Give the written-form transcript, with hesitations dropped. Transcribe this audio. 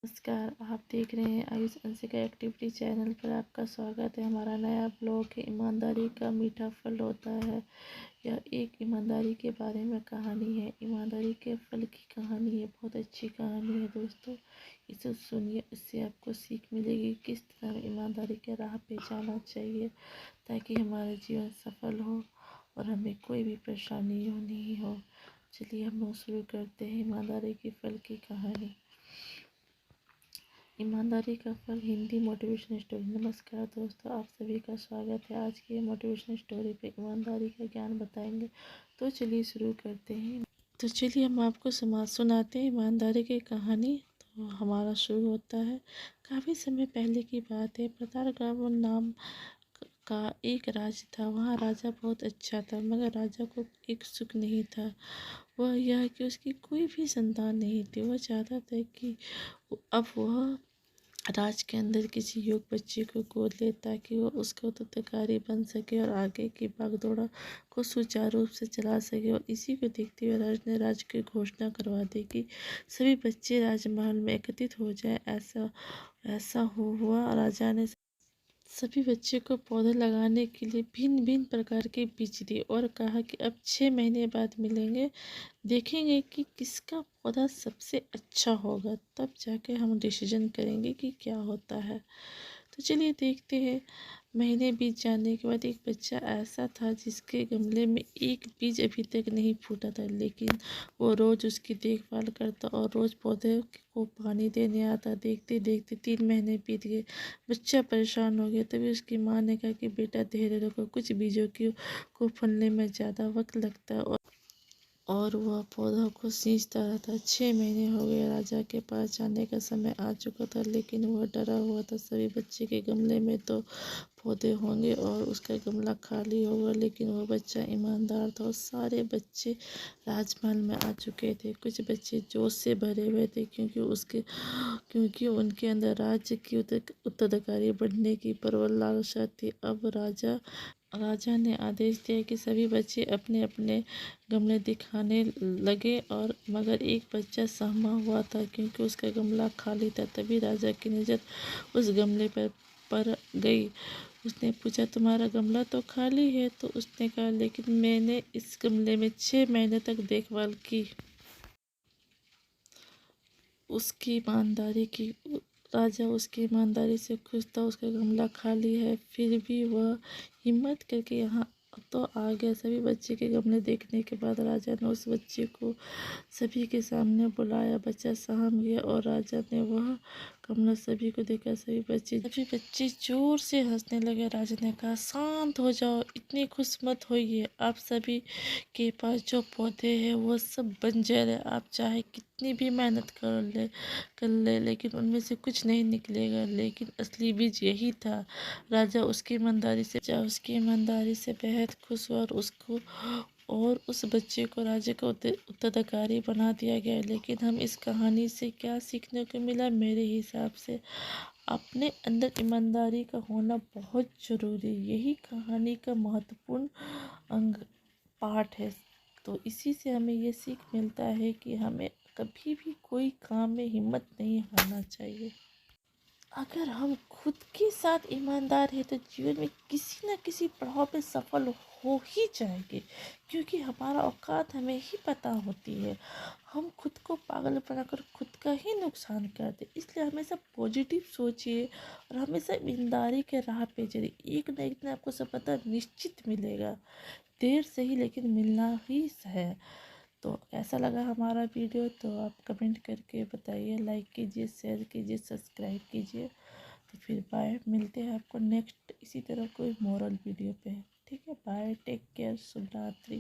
नमस्कार, आप देख रहे हैं आयुष अंशिका एक्टिविटी चैनल पर। आपका स्वागत है। हमारा नया ब्लॉग है ईमानदारी का मीठा फल होता है। यह एक ईमानदारी के बारे में कहानी है। ईमानदारी के फल की कहानी है। बहुत अच्छी कहानी है दोस्तों, इसे सुनिए। इससे आपको सीख मिलेगी किस तरह ईमानदारी के राह पे जाना चाहिए ताकि हमारा जीवन सफल हो और हमें कोई भी परेशानी नहीं हो। चलिए हम लोग शुरू करते हैं ईमानदारी के फल की कहानी। ईमानदारी का फल हिंदी मोटिवेशन स्टोरी। नमस्कार दोस्तों, आप सभी का स्वागत है। आज की मोटिवेशन स्टोरी पे ईमानदारी का ज्ञान बताएंगे। तो चलिए शुरू करते हैं। तो चलिए हम आपको सुनाते हैं ईमानदारी की कहानी। तो हमारा शुरू होता है। काफ़ी समय पहले की बात है। प्रतापगढ़ नाम का एक राज्य था। वहाँ राजा बहुत अच्छा था, मगर राजा को एक सुख नहीं था। वह यह कि उसकी कोई भी संतान नहीं थी। वह चाहता था कि अब वह राज के अंदर किसी योग्य बच्चे को गोद ले ताकि वह उसका उत्तराधिकारी बन सके और आगे की भागदौड़ को सुचारू रूप से चला सके। और इसी को देखते हुए राज ने राज्य की घोषणा करवा दी कि सभी बच्चे राजमहल में एकत्रित हो जाए। ऐसा हुआ। राजा ने सभी बच्चे को पौधे लगाने के लिए भिन्न भिन्न प्रकार के बीज दिए और कहा कि अब 6 महीने बाद मिलेंगे, देखेंगे कि किसका पौधा सबसे अच्छा होगा, तब जाके हम डिसीजन करेंगे कि क्या होता है। तो चलिए देखते हैं। महीने बीत जाने के बाद एक बच्चा ऐसा था जिसके गमले में एक बीज अभी तक नहीं फूटा था, लेकिन वो रोज़ उसकी देखभाल करता और रोज़ पौधे को पानी देने आता। देखते देखते 3 महीने बीत गए। बच्चा परेशान हो गया। तभी उसकी माँ ने कहा कि बेटा धैर्य रखो, कुछ बीजों को फलने में ज़्यादा वक्त लगता है। और वह पौधों को सींचता रहता। 6 महीने हो गए। राजा के पास जाने का समय आ चुका था, लेकिन वह डरा हुआ था। सभी बच्चे के गमले में तो पौधे होंगे और उसका गमला खाली होगा, लेकिन वह बच्चा ईमानदार था और सारे बच्चे राजमहल में आ चुके थे। कुछ बच्चे जोश से भरे हुए थे क्योंकि उनके अंदर राज्य की उत्तराधिकारी बनने की प्रबल लालसा थी। अब राजा ने आदेश दिया कि सभी बच्चे अपने अपने गमले दिखाने लगे, और मगर एक बच्चा सहमा हुआ था क्योंकि उसका गमला खाली था। तभी राजा की नज़र उस गमले पर गई। उसने पूछा, तुम्हारा गमला तो खाली है? तो उसने कहा, लेकिन मैंने इस गमले में 6 महीने तक देखभाल की। उसकी ईमानदारी की राजा उसकी ईमानदारी से खुश था। उसका गमला खाली है, फिर भी वह हिम्मत करके यहाँ तो आ गया। सभी बच्चे के गमले देखने के बाद राजा ने उस बच्चे को सभी के सामने बुलाया। बच्चा सहम गया और राजा ने वह गमला सभी को देखा। सभी बच्चे जोर से हंसने लगे। राजा ने कहा, शांत हो जाओ, इतनी खुश मत होइए। आप सभी के पास जो पौधे हैं वो सब बंजर है। आप चाहे कितनी भी मेहनत कर ले, लेकिन उनमें से कुछ नहीं निकलेगा। लेकिन असली बीज यही था। राजा उसकी ईमानदारी से बेहद खुश हुआ और उस बच्चे को राज्य का उत्तराधिकारी बना दिया गया। लेकिन हम इस कहानी से क्या सीखने को मिला? मेरे हिसाब से अपने अंदर ईमानदारी का होना बहुत ज़रूरी। यही कहानी का महत्वपूर्ण अंग पार्ट है। तो इसी से हमें ये सीख मिलता है कि हमें कभी भी कोई काम में हिम्मत नहीं हारना चाहिए। अगर हम खुद के साथ ईमानदार हैं तो जीवन में किसी न किसी पड़ाव पे सफल हो ही जाएंगे, क्योंकि हमारा औकात हमें ही पता होती है। हम खुद को पागल बनाकर खुद का ही नुकसान करते। इसलिए हमेशा पॉजिटिव सोचिए और हमेशा ईमानदारी के राह पे चलिए। एक न एक दिन आपको सफलता निश्चित मिलेगा, देर से ही लेकिन मिलना ही है। तो कैसा लगा हमारा वीडियो? तो आप कमेंट करके बताइए, लाइक कीजिए, शेयर कीजिए, सब्सक्राइब कीजिए। तो फिर बाय, मिलते हैं आपको नेक्स्ट इसी तरह कोई मोरल वीडियो पे। ठीक है, बाय, टेक केयर, शुभ रात्रि।